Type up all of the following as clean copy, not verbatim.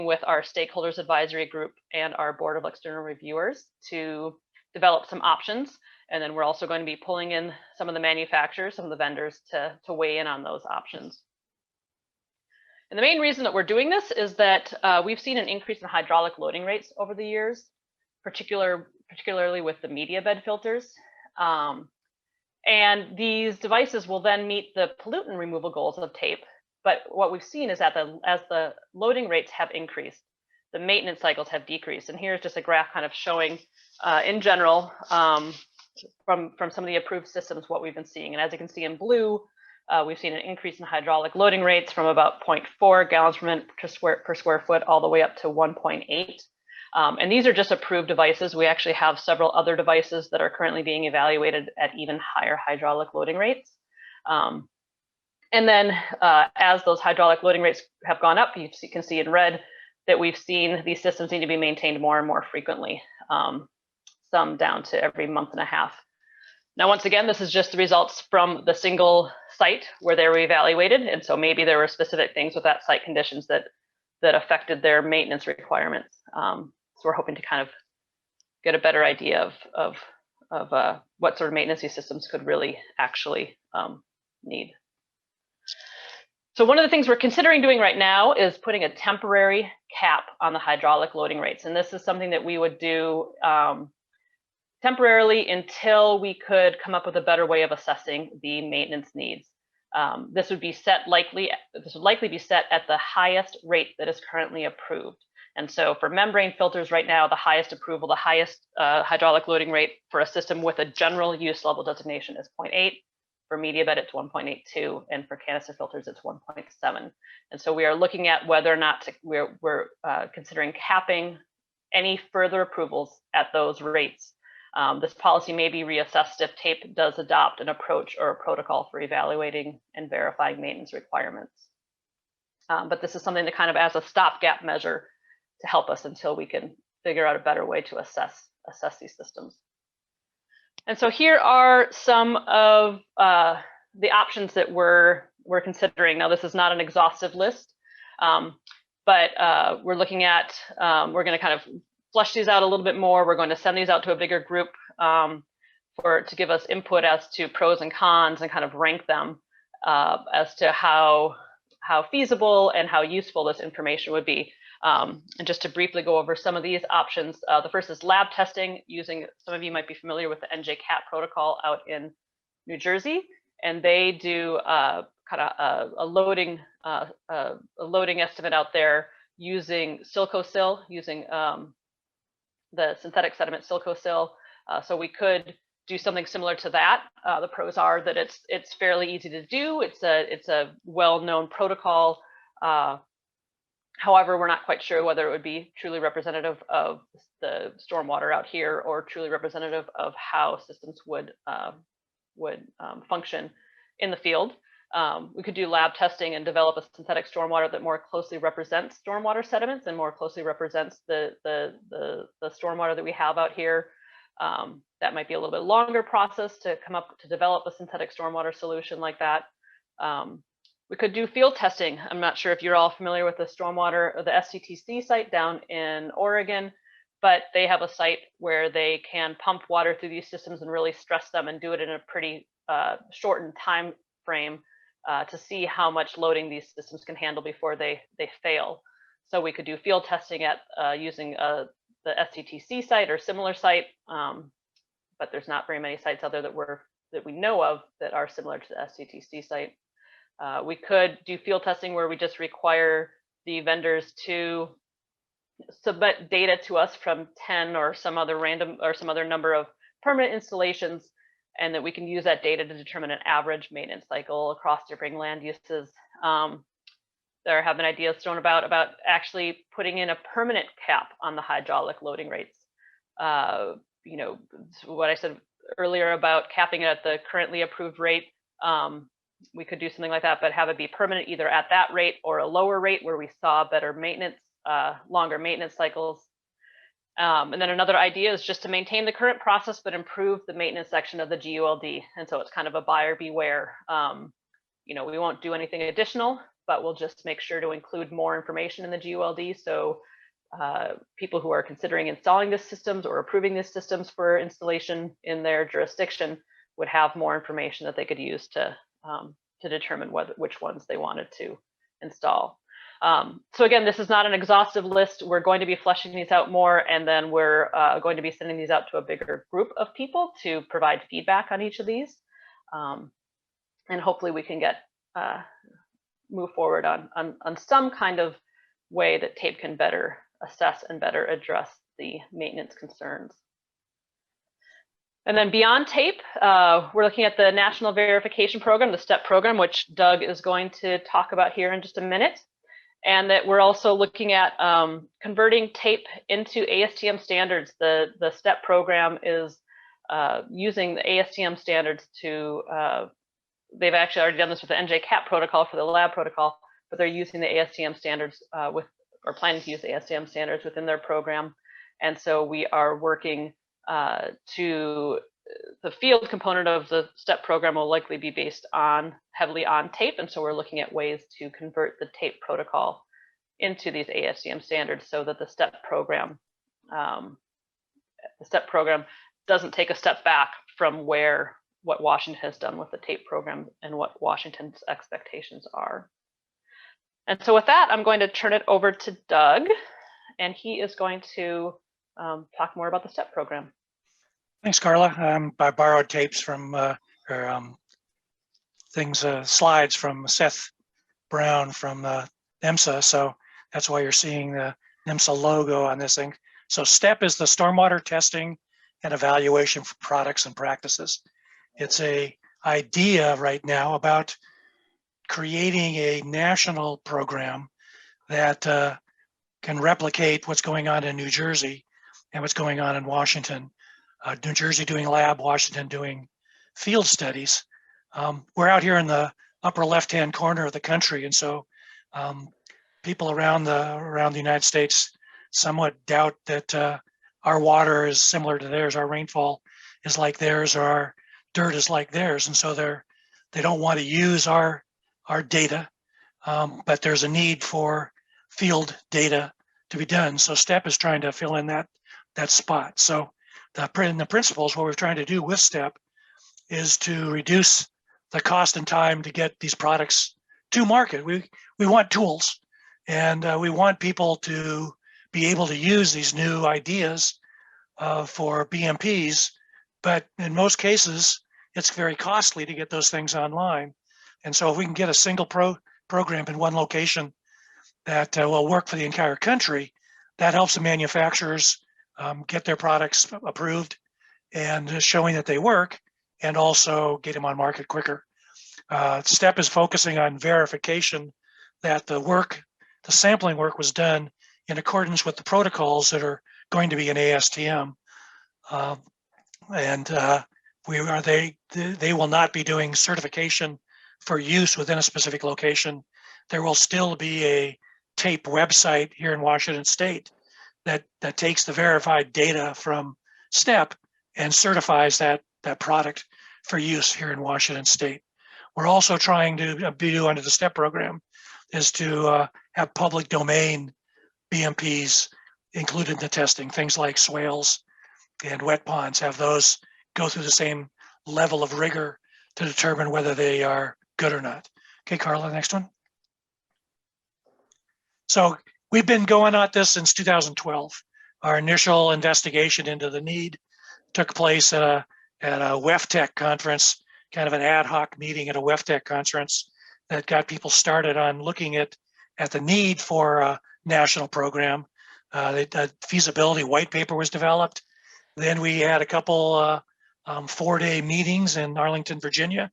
with our stakeholders advisory group and our board of external reviewers to develop some options. And then we're also going to be pulling in some of the manufacturers, some of the vendors to weigh in on those options. And the main reason that we're doing this is that we've seen an increase in hydraulic loading rates over the years, particularly with the media bed filters. And these devices will then meet the pollutant removal goals of tape. But what we've seen is that as the loading rates have increased, the maintenance cycles have decreased. And here's just a graph kind of showing in general from some of the approved systems what we've been seeing. And as you can see in blue, we've seen an increase in hydraulic loading rates from about 0.4 gallons per minute per square foot all the way up to 1.8. And these are just approved devices. We actually have several other devices that are currently being evaluated at even higher hydraulic loading rates. And then as those hydraulic loading rates have gone up, you can see in red that we've seen these systems need to be maintained more and more frequently, some down to every month and a half. Now, once again, this is just the results from the single site where they were evaluated. And so maybe there were specific things with that site conditions that affected their maintenance requirements. So we're hoping to kind of get a better idea of what sort of maintenance these systems could really actually need. So one of the things we're considering doing right now is putting a temporary cap on the hydraulic loading rates. And this is something that we would do temporarily until we could come up with a better way of assessing the maintenance needs. This would likely be set at the highest rate that is currently approved. And so for membrane filters right now, the highest approval, the highest hydraulic loading rate for a system with a general use level designation is 0.8. For media bed, it's 1.82, and for canister filters, it's 1.7. And so we are looking at whether or not we're considering capping any further approvals at those rates. This policy may be reassessed if tape does adopt an approach or a protocol for evaluating and verifying maintenance requirements. But this is something that kind of as a stopgap measure to help us until we can figure out a better way to assess these systems. And so here are some of the options that we're considering. Now, this is not an exhaustive list, but we're looking at, we're going to kind of flush these out a little bit more. We're going to send these out to a bigger group to give us input as to pros and cons and kind of rank them as to how feasible and how useful this information would be. And just to briefly go over some of these options, the first is lab testing using, some of you might be familiar with the NJCAP protocol out in New Jersey, and they do kind of a loading estimate out there using silicosil, using the synthetic sediment silicosil. So we could do something similar to that. The pros are that it's fairly easy to do. It's a well-known protocol. However, we're not quite sure whether it would be truly representative of the stormwater out here or truly representative of how systems would function in the field. We could do lab testing and develop a synthetic stormwater that more closely represents stormwater sediments and more closely represents the stormwater that we have out here. That might be a little bit longer process to develop a synthetic stormwater solution like that. We could do field testing. I'm not sure if you're all familiar with the stormwater or the SCTC site down in Oregon, but they have a site where they can pump water through these systems and really stress them and do it in a pretty shortened time frame to see how much loading these systems can handle before they fail. So we could do field testing at using the SCTC site or similar site, but there's not very many sites out there that we know of that are similar to the SCTC site. We could do field testing where we just require the vendors to submit data to us from 10 or some other number of permanent installations, and that we can use that data to determine an average maintenance cycle across different land uses. There have been ideas thrown about actually putting in a permanent cap on the hydraulic loading rates. You know, what I said earlier about capping it at the currently approved rate. We could do something like that, but have it be permanent either at that rate or a lower rate where we saw better maintenance, longer maintenance cycles. And then another idea is just to maintain the current process, but improve the maintenance section of the GULD. And so it's kind of a buyer beware. You know, we won't do anything additional, but we'll just make sure to include more information in the GULD. So people who are considering installing these systems or approving these systems for installation in their jurisdiction would have more information that they could use to determine which ones they wanted to install. So again, this is not an exhaustive list. We're going to be fleshing these out more, and then we're going to be sending these out to a bigger group of people to provide feedback on each of these. And hopefully we can get move forward on some kind of way that TAPE can better assess and better address the maintenance concerns. And then beyond TAPE, we're looking at the National Verification Program, the STEPP program, which Doug is going to talk about here in just a minute. And that we're also looking at converting TAPE into ASTM standards. The STEPP program is using the ASTM standards to, they've actually already done this with the NJCAP protocol for the lab protocol, but they're using the ASTM standards or planning to use the ASTM standards within their program. And so we are working to, the field component of the STEPP program will likely be based heavily on TAPE. And so we're looking at ways to convert the TAPE protocol into these ASTM standards so that the STEPP program doesn't take a step back from what Washington has done with the TAPE program and what Washington's expectations are. And so with that, I'm going to turn it over to Doug, and he is going to talk more about the STEPP program. Thanks, Carla. I borrowed tapes from, slides from Seth Brown from NMSA, so that's why you're seeing the NMSA logo on this thing. So STEPP is the Stormwater Testing and Evaluation for Products and Practices. It's an idea right now about creating a national program that can replicate what's going on in New Jersey and what's going on in Washington. New Jersey doing lab, Washington doing field studies. We're out here in the upper left-hand corner of the country, and so people around the United States somewhat doubt that our water is similar to theirs, our rainfall is like theirs, or our dirt is like theirs, and so they don't want to use our data, but there's a need for field data to be done. So STEPP is trying to fill in that spot. So the principles, what we're trying to do with STEPP is to reduce the cost and time to get these products to market. We want tools, and we want people to be able to use these new ideas for BMPs, but in most cases, it's very costly to get those things online. And so if we can get a single program in one location that will work for the entire country, that helps the manufacturers get their products approved and showing that they work, and also get them on market quicker. STEPP is focusing on verification that the sampling work was done in accordance with the protocols that are going to be in ASTM. They will not be doing certification for use within a specific location. There will still be a TAPE website here in Washington State that takes the verified data from STEPP and certifies that product for use here in Washington State. We're also trying to do under the STEPP program is to have public domain BMPs included in the testing, things like swales and wet ponds, have those go through the same level of rigor to determine whether they are good or not. Okay, Carla, next one. So we've been going at this since 2012. Our initial investigation into the need took place at a WEFTEC conference, kind of an ad hoc meeting at a WEFTEC conference that got people started on looking at the need for a national program. The feasibility white paper was developed. Then we had a couple 4-day meetings in Arlington, Virginia,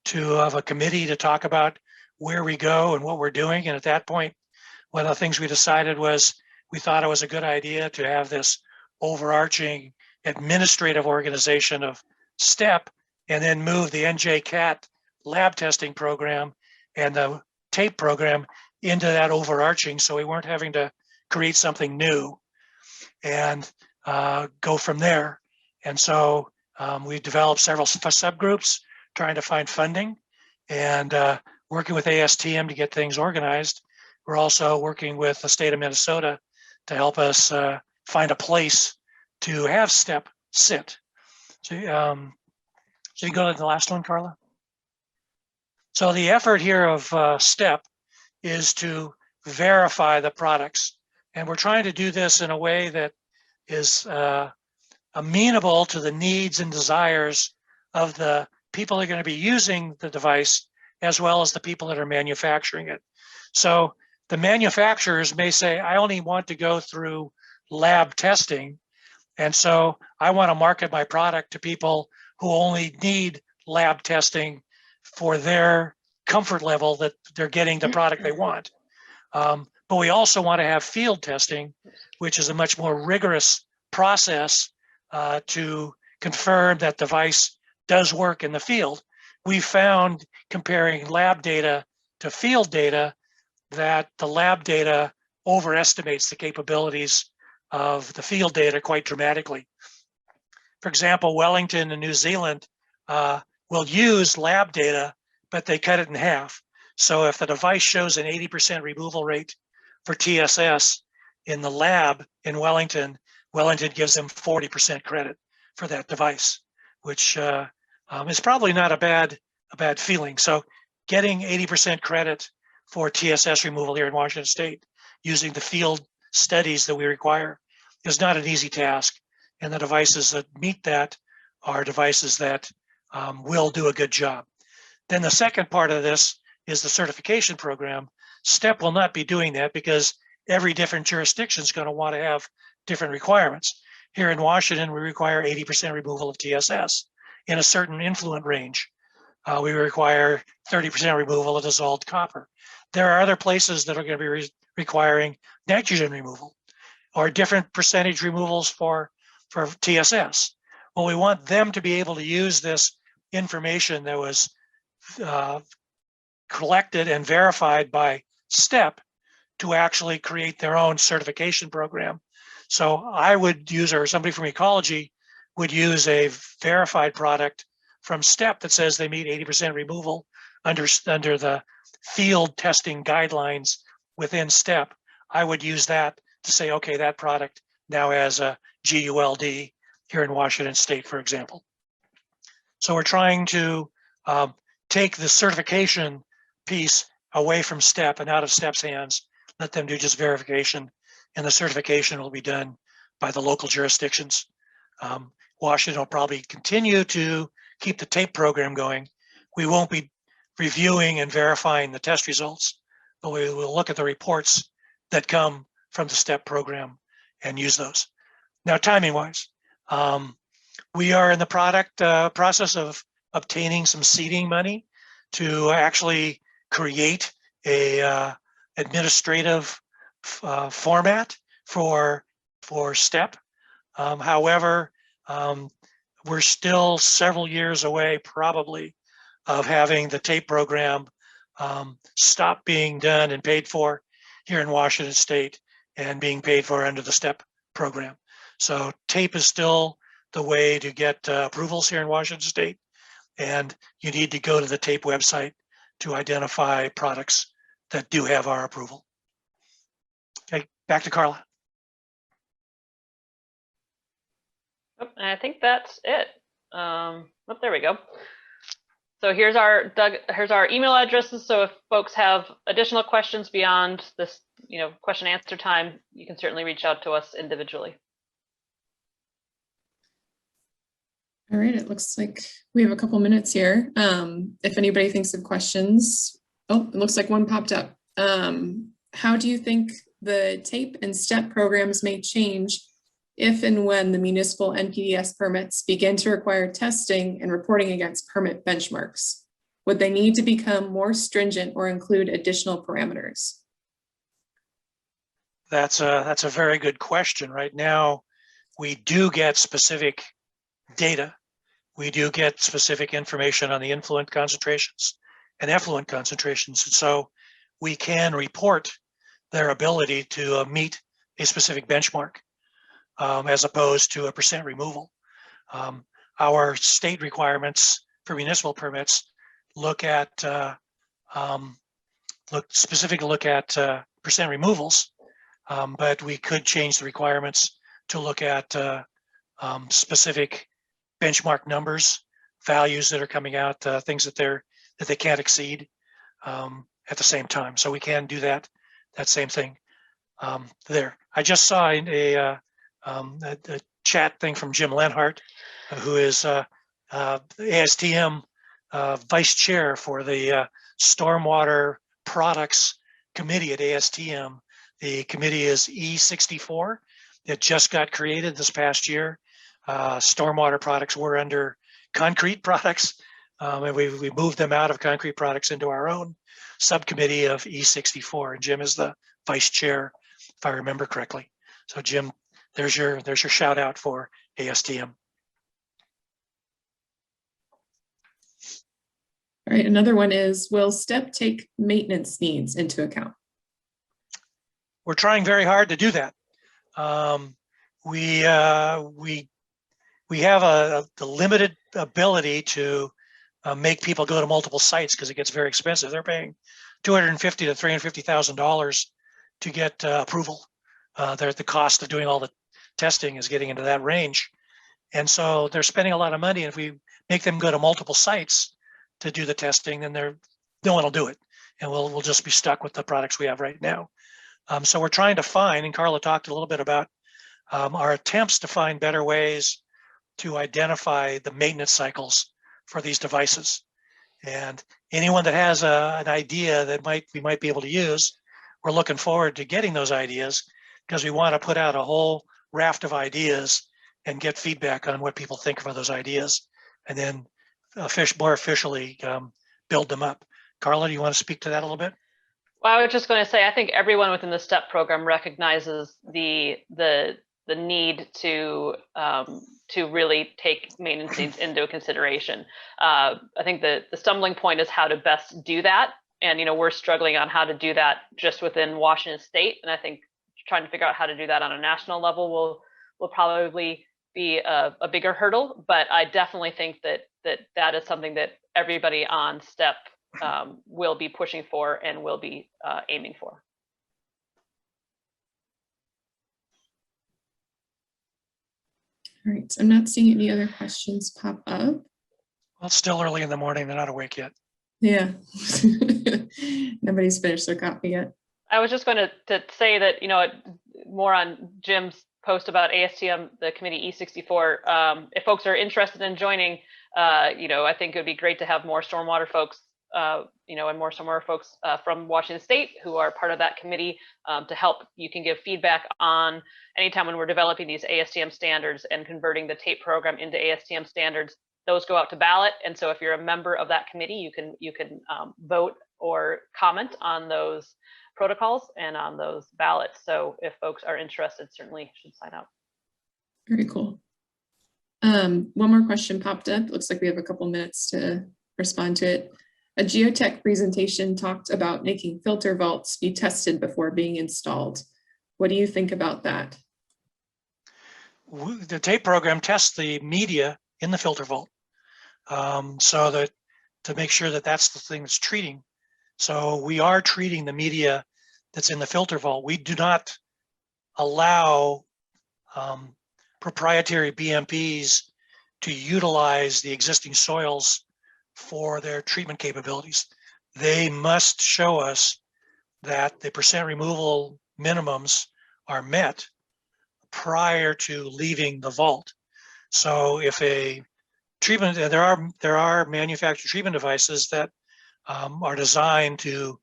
to have a committee to talk about where we go and what we're doing. And at that point, one of the things we decided was we thought it was a good idea to have this overarching administrative organization of STEPP, and then move the NJCAT lab testing program and the TAPE program into that overarching, so we weren't having to create something new and go from there. And so we developed several subgroups trying to find funding, and working with ASTM to get things organized. We're also working with the state of Minnesota to help us find a place to have STEPP sit. So, so you go to the last one, Carla. So the effort here of STEPP is to verify the products. And we're trying to do this in a way that is amenable to the needs and desires of the people that are going to be using the device, as well as the people that are manufacturing it. So the manufacturers may say, I only want to go through lab testing. And so I want to market my product to people who only need lab testing for their comfort level that they're getting the product they want. But we also want to have field testing, which is a much more rigorous process to confirm that device does work in the field. We found, comparing lab data to field data, that the lab data overestimates the capabilities of the field data quite dramatically. For example, Wellington in New Zealand will use lab data, but they cut it in half. So if the device shows an 80% removal rate for TSS in the lab in Wellington, Wellington gives them 40% credit for that device, which is probably not a bad feeling. So getting 80% credit for TSS removal here in Washington State using the field studies that we require is not an easy task. And the devices that meet that are devices that will do a good job. Then the second part of this is the certification program. STEPP will not be doing that because every different jurisdiction is going to want to have different requirements. Here in Washington, we require 80% removal of TSS in a certain influent range. We require 30% removal of dissolved copper. There are other places that are going to be requiring nitrogen removal or different percentage removals for TSS. Well, we want them to be able to use this information that was collected and verified by STEPP to actually create their own certification program. So I would use, or somebody from Ecology would use a verified product from STEPP that says they meet 80% removal under the field testing guidelines within STEPP. I would use that to say, okay, that product now has a GULD here in Washington State, for example. So we're trying to take the certification piece away from STEPP and out of STEPP's hands, let them do just verification, and the certification will be done by the local jurisdictions. Washington will probably continue to keep the TAPE program going. We won't be reviewing and verifying the test results, but we will look at the reports that come from the STEPP program and use those. Now, timing-wise, we are in the process of obtaining some seeding money to actually create a administrative format for STEPP. However, we're still several years away, probably, of having the TAPE program stop being done and paid for here in Washington State and being paid for under the STEPP program. So TAPE is still the way to get approvals here in Washington State, and you need to go to the TAPE website to identify products that do have our approval. Okay, back to Carla. I think that's it. Oh, there we go. So here's our email addresses. So if folks have additional questions beyond this, question and answer time, you can certainly reach out to us individually. All right, it looks like we have a couple minutes here. If anybody thinks of questions, oh, it looks like one popped up. How do you think the TAPE and STEPP programs may change if and when the municipal NPDES permits begin to require testing and reporting against permit benchmarks? Would they need to become more stringent or include additional parameters? That's a very good question. Right now, we do get specific data. We do get specific information on the influent concentrations and effluent concentrations. And so we can report their ability to meet a specific benchmark as opposed to a percent removal. Our state requirements for municipal permits look at specifically look at percent removals, but we could change the requirements to look at specific benchmark numbers, values that are coming out, things that they can't exceed at the same time. So we can do that same thing there. I just saw a chat thing from Jim Lenhart, who is ASTM vice chair for the Stormwater Products Committee at ASTM. The committee is E64. It just got created this past year. Stormwater products were under concrete products, and we moved them out of concrete products into our own subcommittee of E64. And Jim is the vice chair, if I remember correctly. So Jim, there's your shout out for ASTM. All right, another one is, will STEPP take maintenance needs into account? We're trying very hard to do that. We have the limited ability to make people go to multiple sites because it gets very expensive. They're paying $250,000 to $350,000 to get approval. The cost of doing all the testing is getting into that range. And so they're spending a lot of money. And if we make them go to multiple sites to do the testing, then no one will do it. And we'll just be stuck with the products we have right now. So we're trying to find, and Carla talked a little bit about our attempts to find better ways to identify the maintenance cycles for these devices. And anyone that has an idea that we might be able to use, we're looking forward to getting those ideas, because we want to put out a whole raft of ideas and get feedback on what people think of those ideas, and then more officially build them up. Carla, do you want to speak to that a little bit? Well, I was just going to say, I think everyone within the STEPP program recognizes the need to really take maintenance needs into consideration. I think the stumbling point is how to best do that, and we're struggling on how to do that just within Washington State, and I think trying to figure out how to do that on a national level will probably be a bigger hurdle. But I definitely think that is something that everybody on STEPP will be pushing for and will be aiming for. All right, so I'm not seeing any other questions pop up. Well, it's still early in the morning. They're not awake yet. Yeah, nobody's finished their coffee yet. I was just going to say that, more on Jim's post about ASTM, the committee E64. If folks are interested in joining, I think it would be great to have more stormwater folks, and more stormwater folks from Washington State who are part of that committee to help. You can give feedback on anytime when we're developing these ASTM standards and converting the TAPE program into ASTM standards. Those go out to ballot, and so if you're a member of that committee, you can vote or comment on those protocols and on those ballots. So if folks are interested, certainly should sign up. Very cool. One more question popped up. Looks like we have a couple minutes to respond to it. A geotech presentation talked about making filter vaults be tested before being installed. What do you think about that? The TAPE program tests the media in the filter vault, so that to make sure that that's the thing that's treating. So we are treating the media that's in the filter vault. We do not allow proprietary BMPs to utilize the existing soils for their treatment capabilities. They must show us that the percent removal minimums are met prior to leaving the vault. So if a treatment, there are manufactured treatment devices that are designed to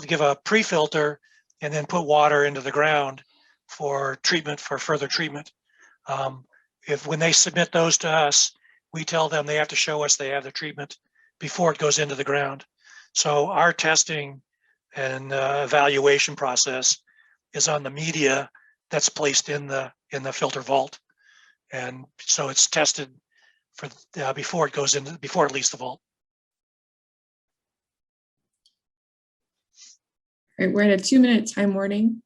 give a pre-filter and then put water into the ground for treatment, for further treatment. When they submit those to us, we tell them they have to show us they have the treatment before it goes into the ground. So our testing and evaluation process is on the media that's placed in the filter vault, and so it's tested for before it leaves the vault. All right, we're at a 2-minute time warning.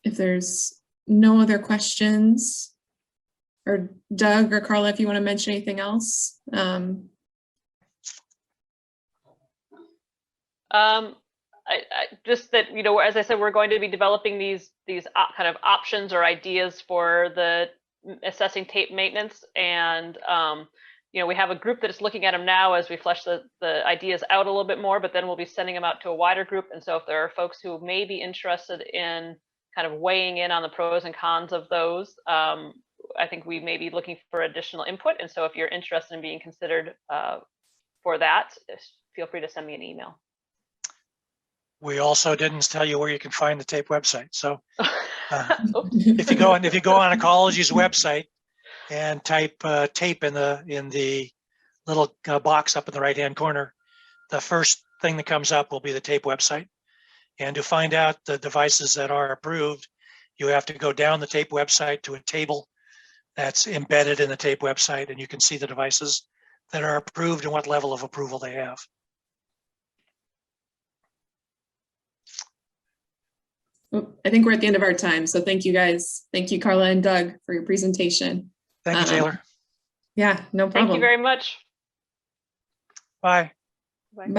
If there's no other questions, or Doug or Carla, if you want to mention anything else. Just that, you know, as I said, we're going to be developing these kind of options or ideas for the assessing tape maintenance, and you know, we have a group that is looking at them now as we flesh the ideas out a little bit more, but then we'll be sending them out to a wider group. And so if there are folks who may be interested in kind of weighing in on the pros and cons of those, I think we may be looking for additional input. And so if you're interested in being considered for that, feel free to send me an email. We also didn't tell you where you can find the tape website. So if you go on Ecology's website and type tape in the little box up in the right-hand corner, the first thing that comes up will be the tape website. And to find out the devices that are approved, you have to go down the tape website to a table that's embedded in the tape website, and you can see the devices that are approved and what level of approval they have. I think we're at the end of our time. So thank you guys. Thank you, Carla and Doug, for your presentation. Thank you, Taylor. Yeah, no problem. Thank you very much. Bye. Bye. Bye.